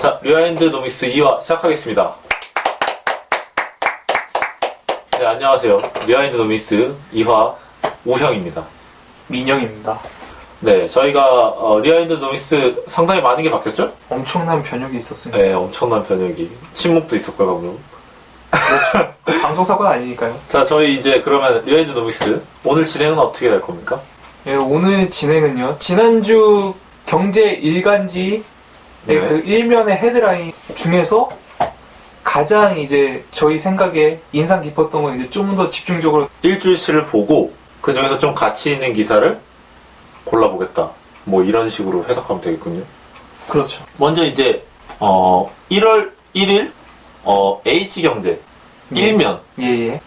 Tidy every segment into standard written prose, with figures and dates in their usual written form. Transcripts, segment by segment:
자, 리와인드노믹스 2화 시작하겠습니다. 네, 안녕하세요. 리와인드노믹스 2화 우형입니다. 민영입니다. 네, 저희가 리와인드노믹스 상당히 많은 게 바뀌었죠? 엄청난 변혁이 있었습니다. 네, 엄청난 변혁이. 침묵도 있었고요, 방금. 그렇죠. 방송사고는 아니니까요. 자, 저희 이제 그러면 리와인드노믹스 오늘 진행은 어떻게 될 겁니까? 예, 오늘 진행은요. 지난주 경제 일간지의 네. 그 일면의 헤드라인 중에서 가장 이제 저희 생각에 인상 깊었던 건 이제 좀 더 집중적으로 일주일치를 보고 그 중에서 좀 가치 있는 기사를 골라보겠다. 뭐 이런 식으로 해석하면 되겠군요. 그렇죠. 먼저 이제 1월 1일 H경제 일면 예예.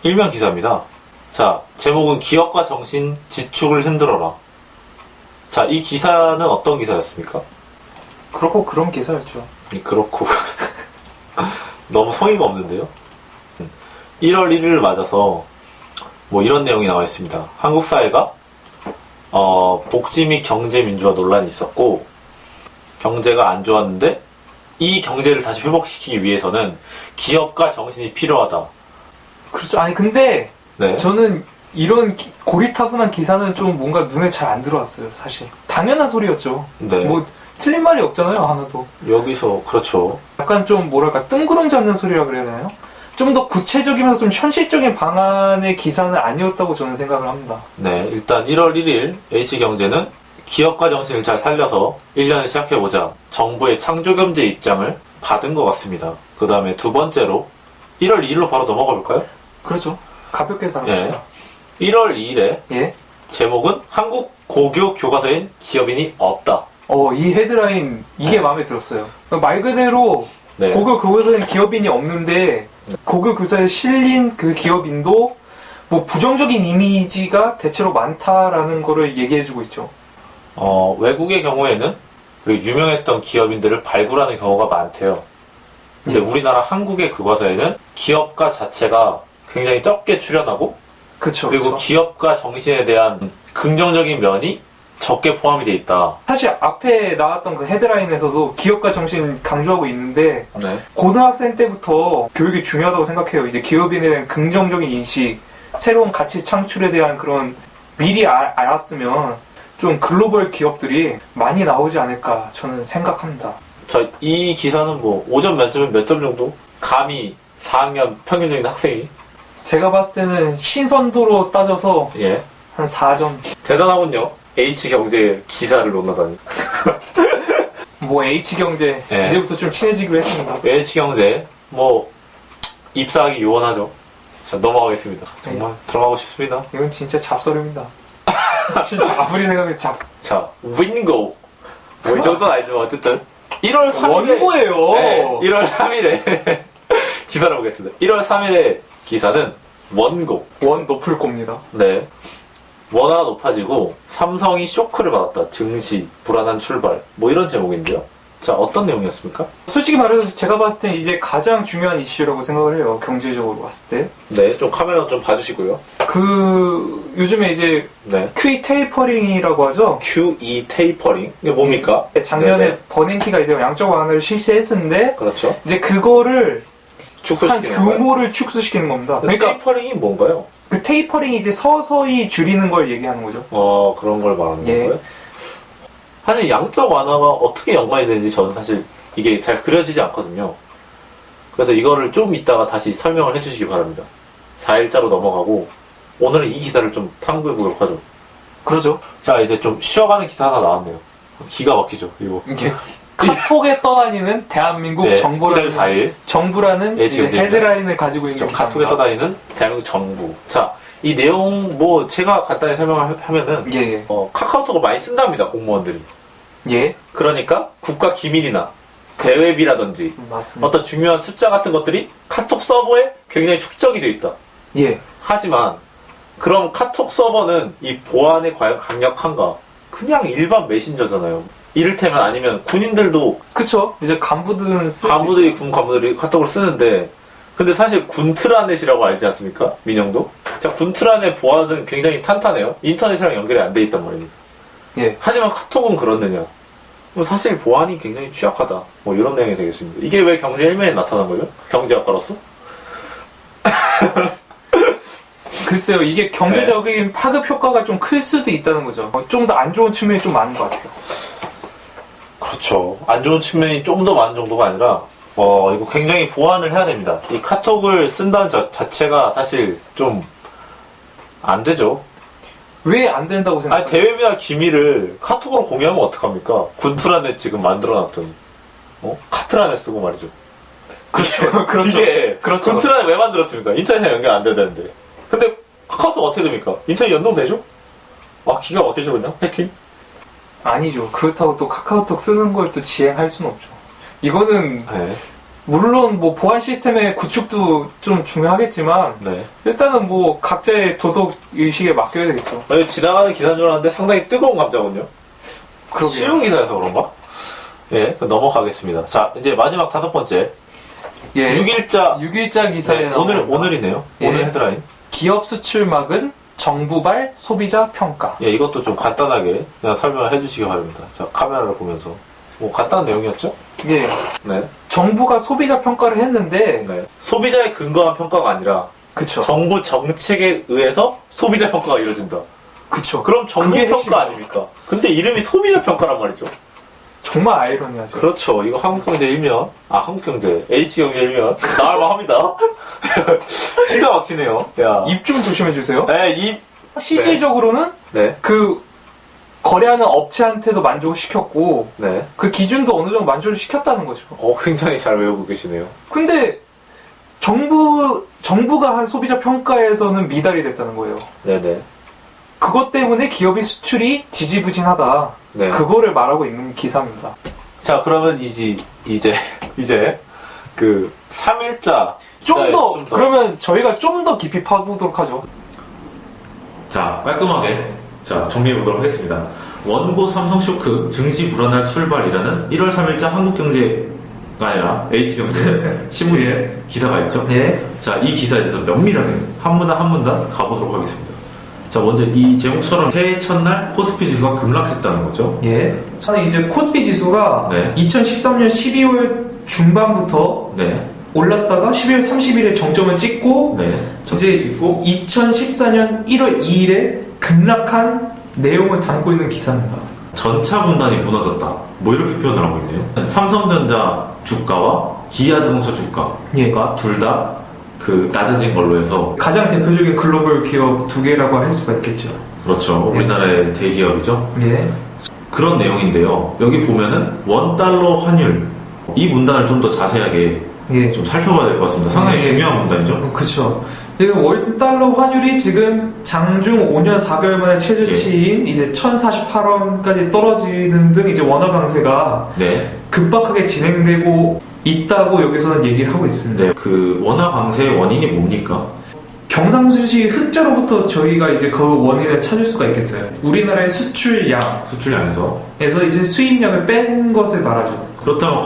일면 기사입니다. 자, 제목은 기업가 정신 지축을 흔들어라. 자, 이 기사는 어떤 기사였습니까? 그렇고 그런 기사였죠. 그렇고 너무 성의가 없는데요. 1월 1일을 맞아서 뭐 이런 내용이 나와 있습니다. 한국 사회가 복지 및 경제 민주화 논란이 있었고 경제가 안 좋았는데 이 경제를 다시 회복시키기 위해서는 기업가 정신이 필요하다. 그렇죠. 아니 근데 네. 저는 이런 고리타분한 기사는 좀 뭔가 눈에 잘 안 들어왔어요. 사실 당연한 소리였죠. 네. 뭐 틀린 말이 없잖아요. 하나도. 여기서 그렇죠. 약간 좀 뭐랄까 뜬구름 잡는 소리라 그래야 되나요? 좀 더 구체적이면서 좀 현실적인 방안의 기사는 아니었다고 저는 생각을 합니다. 네, 일단 1월 1일 H경제는 기업가 정신을 잘 살려서 1년을 시작해보자. 정부의 창조경제 입장을 받은 것 같습니다. 그 다음에 두 번째로 1월 2일로 바로 넘어가 볼까요? 그렇죠. 가볍게 다뤄봅시다. 1월 2일에 예. 제목은 한국 고교 교과서엔 기업인이 없다. 이 헤드라인 이게 마음에 들었어요. 말 그대로 네. 고교 교과서엔 기업인이 없는데 고교 교사에 실린 그 기업인도 뭐 부정적인 이미지가 대체로 많다라는 거를 얘기해주고 있죠. 외국의 경우에는 그 유명했던 기업인들을 발굴하는 경우가 많대요. 근데 우리나라 한국의 교과서에는 기업가 자체가 굉장히 적게 출연하고 그쵸, 그리고 그쵸. 기업가 정신에 대한 긍정적인 면이 적게 포함이 돼 있다. 사실 앞에 나왔던 그 헤드라인에서도 기업가 정신 강조하고 있는데 네. 고등학생 때부터 교육이 중요하다고 생각해요. 이제 기업인에 대한 긍정적인 인식, 새로운 가치 창출에 대한 그런 미리 알았으면 좀 글로벌 기업들이 많이 나오지 않을까 저는 생각합니다. 자, 이 기사는 뭐 5점 만점에 몇 점 정도? 감히 4학년 평균적인 학생이 제가 봤을 때는 신선도로 따져서 예 한 4점. 대단하군요. H경제 기사를 논하다니. 뭐 H경제 예. 이제부터 좀 친해지기로 했습니다. H경제 뭐 입사하기 요원하죠. 자, 넘어가겠습니다. 정말 들어가고 싶습니다. 이건 진짜 잡서류입니다. 진짜 아무리 생각해도 잡서. 자, 윈고 뭐 이 정도는 아니지만 어쨌든 1월 3일에 원고예요. 네, 1월 3일에 기사를 보겠습니다. 1월 3일에 기사는 원고. 원 높을 겁니다. 네. 원화가 높아지고 삼성이 쇼크를 받았다. 증시, 불안한 출발. 뭐 이런 제목인데요. 자, 어떤 내용이었습니까? 솔직히 말해서 제가 봤을 때 이제 가장 중요한 이슈라고 생각을 해요. 경제적으로 봤을 때. 네, 좀 카메라 좀 봐주시고요. 요즘에 이제 네. QE 테이퍼링이라고 하죠. QE 테이퍼링. 이게 뭡니까? 작년에 네네. 버냉키가 이제 양적 완화를 실시했었는데 그렇죠. 이제 그거를 한 축소시키는 건가요? 규모를 축소시키는 겁니다. 그러니까 테이퍼링이 뭔가요? 그 테이퍼링이 이제 서서히 줄이는 걸 얘기하는 거죠. 그런 걸 말하는 예. 건가요? 사실 양적 완화가 어떻게 연관이 되는지 저는 사실 이게 잘 그려지지 않거든요. 그래서 이거를 좀 이따가 다시 설명을 해주시기 바랍니다. 4일자로 넘어가고 오늘은 이 기사를 좀 탐구해 보도록 하죠. 그러죠. 자, 이제 좀 쉬어가는 기사 하나 나왔네요. 기가 막히죠, 이거. 이게 카톡에 떠다니는 대한민국 네, 정부라는 1월 4일 정부라는 예, 이제 지금 헤드라인을 가지고 있는 카톡에 기사입니다. 떠다니는 대한민국 정부. 자, 이 내용 뭐 제가 간단히 설명을 하면은 예, 카카오톡을 많이 쓴답니다, 공무원들이. 예. 그러니까 국가 기밀이나 대외비라든지 맞습니다. 어떤 중요한 숫자 같은 것들이 카톡 서버에 굉장히 축적이 되어 있다. 예. 하지만 그럼 카톡 서버는 이 보안에 과연 강력한가? 그냥 일반 메신저잖아요. 이를테면 아니면 군인들도 그쵸. 이제 간부들은 쓰 간부들이 군 간부들이 카톡을 쓰는데 근데 사실 군트라넷이라고 알지 않습니까? 민영도? 자, 군트라넷 보안은 굉장히 탄탄해요. 인터넷이랑 연결이 안 돼 있단 말입니다. 예. 하지만 카톡은 그렇느냐? 사실 보안이 굉장히 취약하다. 뭐 이런 내용이 되겠습니다. 이게 왜 경제 1면에 나타난 거죠? 경제학과로서? 글쎄요, 이게 경제적인 파급 효과가 좀 클 수도 있다는 거죠. 좀 더 안 좋은 측면이 좀 많은 것 같아요. 그렇죠. 안 좋은 측면이 좀 더 많은 정도가 아니라 이거 굉장히 보완을 해야 됩니다. 이 카톡을 쓴다는 자체가 사실 좀 안 되죠. 왜 안 된다고 아니, 생각해요? 대외비나 기밀을 카톡으로 공유하면 어떡합니까? 군트란에 지금 만들어놨더니 카트란에 쓰고 말이죠. 그렇죠. 그렇죠. 이게 그렇죠. 군트란에 왜 만들었습니까? 인터넷에 연결 안 돼야 되는데. 근데 카카오톡 어떻게 됩니까? 인터넷 연동되죠? 기가 막히죠 그냥? 해킹? 아니죠. 그렇다고 또 카카오톡 쓰는 걸 또 지행할 수는 없죠. 이거는 네. 물론 뭐 보안 시스템의 구축도 좀 중요하겠지만 네. 일단은 뭐 각자의 도덕 의식에 맡겨야 되겠죠. 지나가는 기사인 줄 알았는데 상당히 뜨거운 감자군요. 그러게요. 쉬운 기사여서 그런가? 예, 넘어가겠습니다. 자, 이제 마지막 5번째. 예. 6일자 기사에 네, 오늘이네요. 예. 오늘 헤드라인. 기업 수출막은 정부발 소비자 평가. 예, 이것도 좀 간단하게 그냥 설명을 해주시기 바랍니다. 자, 카메라를 보면서. 뭐 간단한 내용이었죠? 예. 네. 정부가 소비자 평가를 했는데 네. 소비자에 근거한 평가가 아니라 그쵸. 정부 정책에 의해서 소비자 평가가 이루어진다. 그쵸. 그럼 정부 그게 평가 핵심이죠. 아닙니까? 근데 이름이 소비자 평가랑 말이죠. 정말 아이러니하죠. 그렇죠. 이거 한국경제 1면, 한국경제, H경제 1면, 나올만 합니다. 기가 막히네요. 야. 입 좀 조심해 주세요. 네, 실질적으로는 네. 그 거래하는 업체한테도 만족을 시켰고 네. 그 기준도 어느 정도 만족을 시켰다는 거죠. 굉장히 잘 외우고 계시네요. 근데 정부가 한 소비자 평가에서는 미달이 됐다는 거예요. 네네. 그것 때문에 기업의 수출이 지지부진하다. 네. 그거를 말하고 있는 기사입니다. 자, 그러면 이제 그 3일자 그러면 저희가 좀 더 깊이 파보도록 하죠. 자, 깔끔하게 정리해보도록 하겠습니다. 원고 삼성 쇼크 증시 불안할 출발이라는 1월 3일자 한국경제가 아니라 H경제 신문에 기사가 있죠. 네. 자, 이 기사에 대해서 면밀하게 한 문단 가보도록 하겠습니다. 자, 먼저 이 제목처럼 새해 첫날 코스피 지수가 급락했다는 거죠. 예. 저는 이제 코스피 지수가 네. 2013년 12월 중반부터 네. 올랐다가 12월 30일에 정점을 찍고 네. 이제 찍고 2014년 1월 2일에 급락한 내용을 담고 있는 기사입니다. 전차 분단이 무너졌다. 뭐 이렇게 표현을 하고 있네요. 삼성전자 주가와 기아자동차 주가가 예. 둘 다 그 낮아진 걸로 해서 가장 대표적인 글로벌 기업 두 개라고 할 수가 있겠죠. 그렇죠. 예. 우리나라의 대기업이죠. 예. 그런 내용인데요. 여기 보면은 원달러 환율 이 문단을 좀 더 자세하게 예. 좀 살펴봐야 될 것 같습니다. 상당히 예. 중요한 문단이죠. 그렇죠. 지금 원달러 환율이 지금 장중 5년 4개월 만에 최저치인 이제 1,048원까지 떨어지는 등 이제 원화 강세가 네. 급박하게 진행되고 있다고 여기서는 얘기를 하고 있습니다. 네. 그 원화 강세의 원인이 뭡니까? 경상수지 흑자로부터 저희가 이제 그 원인을 찾을 수가 있겠어요. 우리나라의 수출량에서 수출량에서. 이제 수입량을 뺀 것을 말하죠. 그렇다면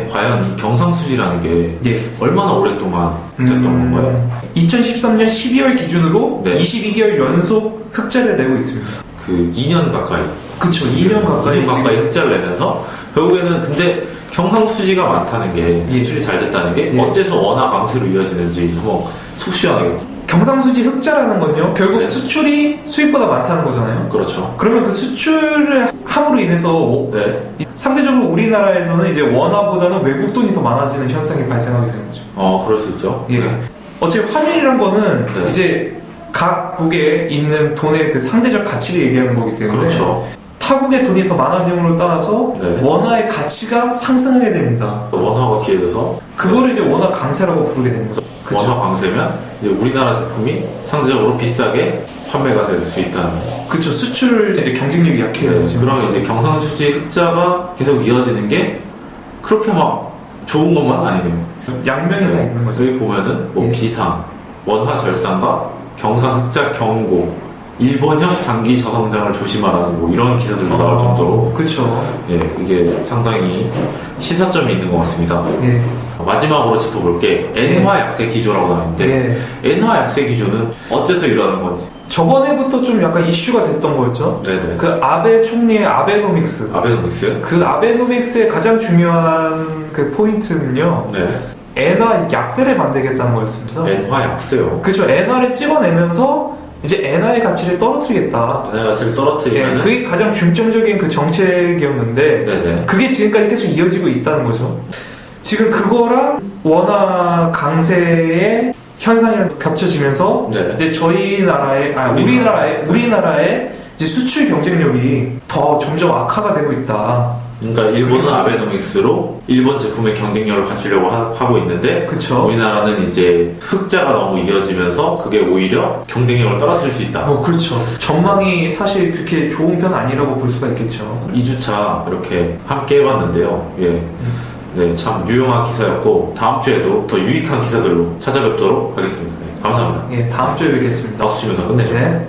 과연 이 경상수지라는 게 예. 얼마나 오랫동안 됐던 건가요? 2013년 12월 기준으로 네. 22개월 연속 흑자를 내고 있습니다. 그 2년 가까이. 그쵸, 2년 가까이. 2년 가까이 흑자를 내면서 결국에는 근데 경상수지가 많다는 게 수출이 잘 됐다는 게 예. 어째서 원화 강세로 이어지는지 한번 속 시원하게. 경상수지 흑자라는 건요, 결국 네. 수출이 수입보다 많다는 거잖아요. 그렇죠. 그러면 그 수출을 함으로 인해서 네. 상대적으로 우리나라에서는 이제 원화보다는 외국 돈이 더 많아지는 현상이 발생하게 되는 거죠. 그럴 수 있죠. 예. 네. 어차피 환율이란 거는 네. 이제 각국에 있는 돈의 그 상대적 가치를 얘기하는 거기 때문에 그렇죠. 타국의 돈이 더 많아짐으로 따라서 네. 원화의 가치가 상승하게 됩니다. 원화가 기회돼서 그거를 이제 원화 강세라고 부르게 되는 거죠. 그쵸? 원화 강세면 이제 우리나라 제품이 상대적으로 비싸게 판매가 될 수 있다는. 그쵸. 수출을 이제 경쟁력이 약해요. 그러면 이제 경상수지 흑자가 계속 이어지는 게 그렇게 막 좋은 것만 아니네요. 양면이 다 있는 거죠. 여기 보면은 뭐 예. 비상, 원화 절상과 경상 흑자 경고, 일본형 장기 저성장을 조심하라는 뭐 이런 기사들도 나올 정도로 그쵸. 예, 이게 상당히 시사점이 있는 것 같습니다. 예. 마지막으로 짚어볼 게 엔화 약세 기조라고 나와 있는데 예. 엔화 약세 기조는 어째서 일어나는 건지. 저번에부터 좀 약간 이슈가 됐던 거였죠. 네네. 그 아베 총리의 아베노믹스. 아베노믹스? 그 아베노믹스의 가장 중요한 그 포인트는요. 네. 엔화 약세를 만들겠다는 거였습니다. 엔화 약세요. 그렇죠. 엔화를 찍어내면서 이제 엔화의 가치를 떨어뜨리겠다. 엔화 가치를 떨어뜨리면 예, 그게 가장 중점적인 그 정책이었는데 네네. 그게 지금까지 계속 이어지고 있다는 거죠. 지금 그거랑 원화 강세의 현상이랑 겹쳐지면서 네. 이제 저희 나라의 우리나라의 이제 수출 경쟁력이 더 점점 악화가 되고 있다. 그러니까 일본은 그게 아베노믹스로 일본 제품의 경쟁력을 갖추려고 하고 있는데 그쵸? 우리나라는 이제 흑자가 너무 이어지면서 그게 오히려 경쟁력을 떨어뜨릴 수 있다. 그렇죠. 전망이 사실 그렇게 좋은 편 아니라고 볼 수가 있겠죠. 2주차 이렇게 함께 해봤는데요. 예. 네, 참 유용한 기사였고 다음 주에도 더 유익한 기사들로 찾아뵙도록 하겠습니다. 네, 감사합니다. 예, 다음 주에 뵙겠습니다. 5시면서 끝내죠. 네.